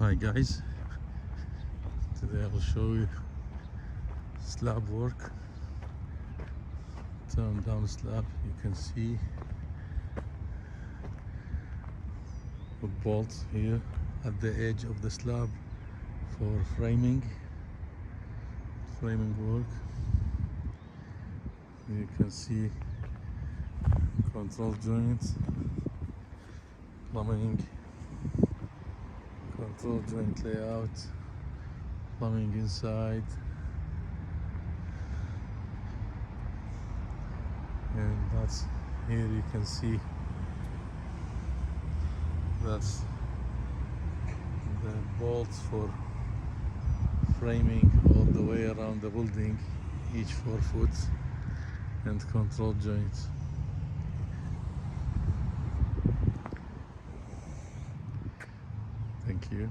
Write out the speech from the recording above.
Hi guys, today I will show you slab work. Turn down the slab, you can see a bolt here at the edge of the slab for framing work. You can see control joints, plumbing, control joint layout, plumbing inside, and that's here you can see that's the bolts for framing all the way around the building, each 4 foot, and control joints. Thank you.